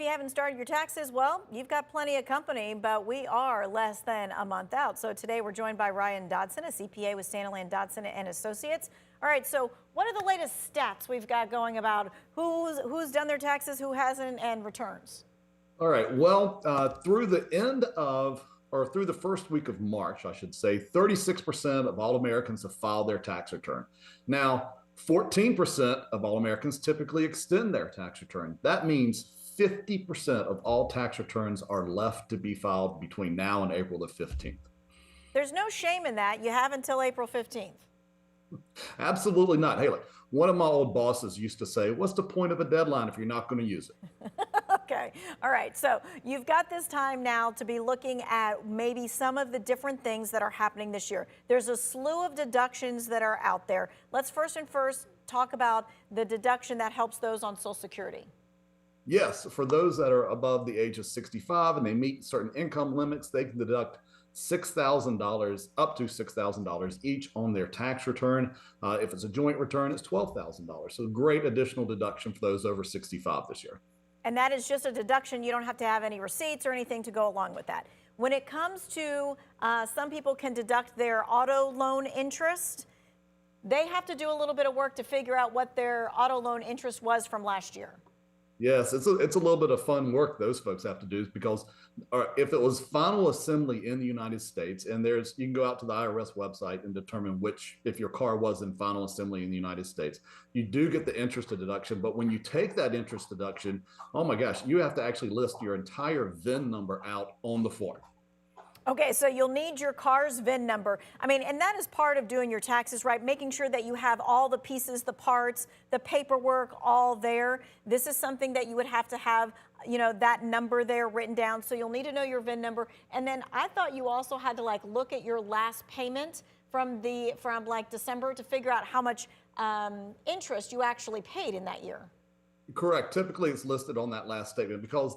if you haven't started your taxes, well, you've got plenty of company, but we are less than a month out. So today we're joined by Ryan Dodson, a CPA with Stanaland, Dodson Associates. All right, so what are the latest stats we've got going about who's done their taxes, who hasn't, and returns? All right. Well, through the first week of March, I should say, 36% of all Americans have filed their tax return. Now, 14% of all Americans typically extend their tax return. That means 50% of all tax returns are left to be filed between now and April the 15th. There's no shame in that. You have until April 15th. Absolutely not. Hey, look, one of my old bosses used to say, what's the point of a deadline if you're not going to use it? Okay. All right. So you've got this time now to be looking at maybe some of the different things that are happening this year. There's a slew of deductions that are out there. Let's first talk about the deduction that helps those on Social Security. Yes, for those that are above the age of 65 and they meet certain income limits, they can deduct $6,000 up to $6,000 each on their tax return. If it's a joint return, it's $12,000. So great additional deduction for those over 65 this year. And that is just a deduction. You don't have to have any receipts or anything to go along with that. When it comes to some people can deduct their auto loan interest, they have to do a little bit of work to figure out what their auto loan interest was from last year. Yes, it's a little bit of fun work those folks have to do because if it was final assembly in the United States, and you can go out to the IRS website and determine if your car was in final assembly in the United States, you do get the interest deduction. But when you take that interest deduction, oh my gosh, you have to actually list your entire VIN number out on the form. Okay, so you'll need your car's VIN number. I mean, and that is part of doing your taxes, right? Making sure that you have all the pieces, the parts, the paperwork all there. This is something that you would have to have, that number there written down. So you'll need to know your VIN number. And then I thought you also had to look at your last payment from December to figure out how much interest you actually paid in that year. Correct. Typically, it's listed on that last statement because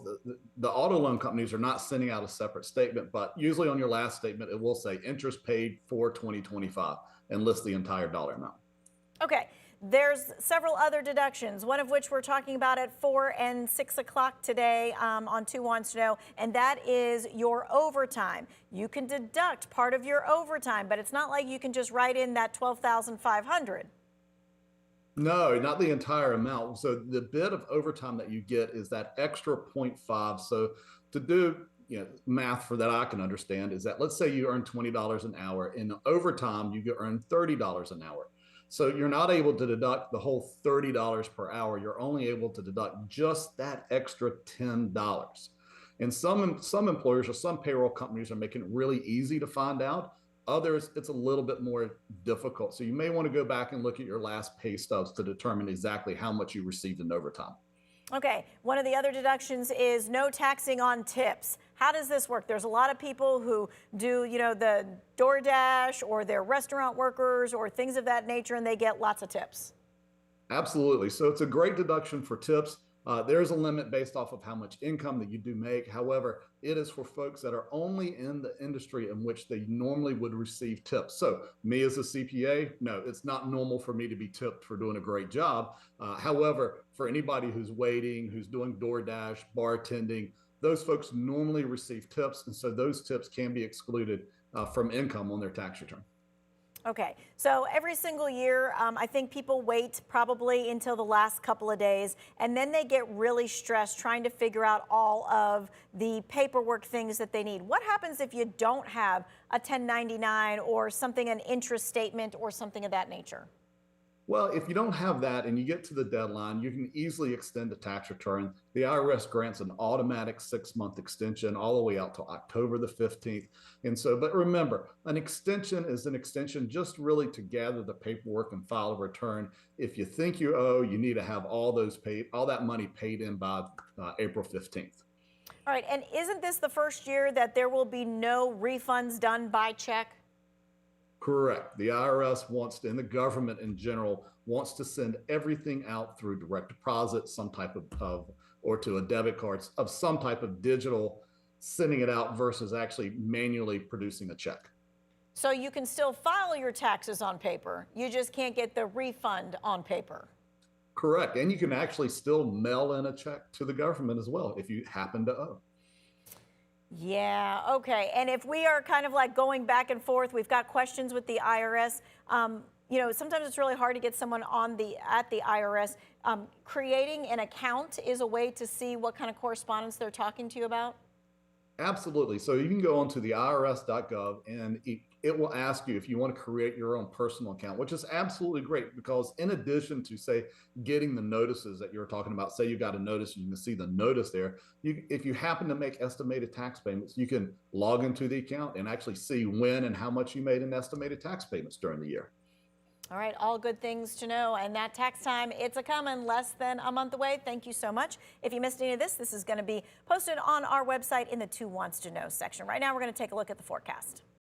the auto loan companies are not sending out a separate statement, but usually on your last statement, it will say interest paid for 2025 and list the entire dollar amount. Okay. There's several other deductions, one of which we're talking about at 4 and 6 o'clock today on 2 Wants to Know, and that is your overtime. You can deduct part of your overtime, but it's not like you can just write in that $12,500. No, not the entire amount. So the bit of overtime that you get is that extra 0.5. So to do math for that I can understand is that let's say you earn $20 an hour. In overtime, you earn $30 an hour. So you're not able to deduct the whole $30 per hour. You're only able to deduct just that extra $10. And some employers or some payroll companies are making it really easy to find out. Others, it's a little bit more difficult. So you may want to go back and look at your last pay stubs to determine exactly how much you received in overtime. Okay, one of the other deductions is no taxing on tips. How does this work? There's a lot of people who do, the DoorDash or they're restaurant workers or things of that nature, and they get lots of tips. Absolutely. So it's a great deduction for tips. There's a limit based off of how much income that you do make. However, it is for folks that are only in the industry in which they normally would receive tips. So me as a CPA, no, it's not normal for me to be tipped for doing a great job. However, for anybody who's waiting, who's doing DoorDash, bartending, those folks normally receive tips. And so those tips can be excluded from income on their tax return. Okay, so every single year, I think people wait probably until the last couple of days, and then they get really stressed trying to figure out all of the paperwork things that they need. What happens if you don't have a 1099 or something, an interest statement or something of that nature? Well, if you don't have that and you get to the deadline, you can easily extend a tax return. The IRS grants an automatic 6-month extension all the way out to October the 15th. And so, but remember, an extension is an extension just really to gather the paperwork and file a return. If you think you owe, you need to have all that money paid in by April 15th. All right, and isn't this the first year that there will be no refunds done by check? Correct. The IRS wants to, and the government in general wants to send everything out through direct deposit, some type of or to a debit card of some type of digital sending it out versus actually manually producing a check. So you can still file your taxes on paper. You just can't get the refund on paper. Correct. And you can actually still mail in a check to the government as well if you happen to owe. Yeah, okay. And if we are kind of like going back and forth, we've got questions with the IRS. You know, sometimes it's really hard to get someone at the IRS. Creating an account is a way to see what kind of correspondence they're talking to you about. Absolutely. So you can go onto the irs.gov and it will ask you if you want to create your own personal account, which is absolutely great because in addition to say getting the notices that you're talking about, say you got a notice, you can see the notice there. If you happen to make estimated tax payments, you can log into the account and actually see when and how much you made in estimated tax payments during the year. All right, all good things to know. And that tax time, it's a coming, less than a month away. Thank you so much. If you missed any of this, this is going to be posted on our website in the Who Wants to Know section. Right now, we're going to take a look at the forecast.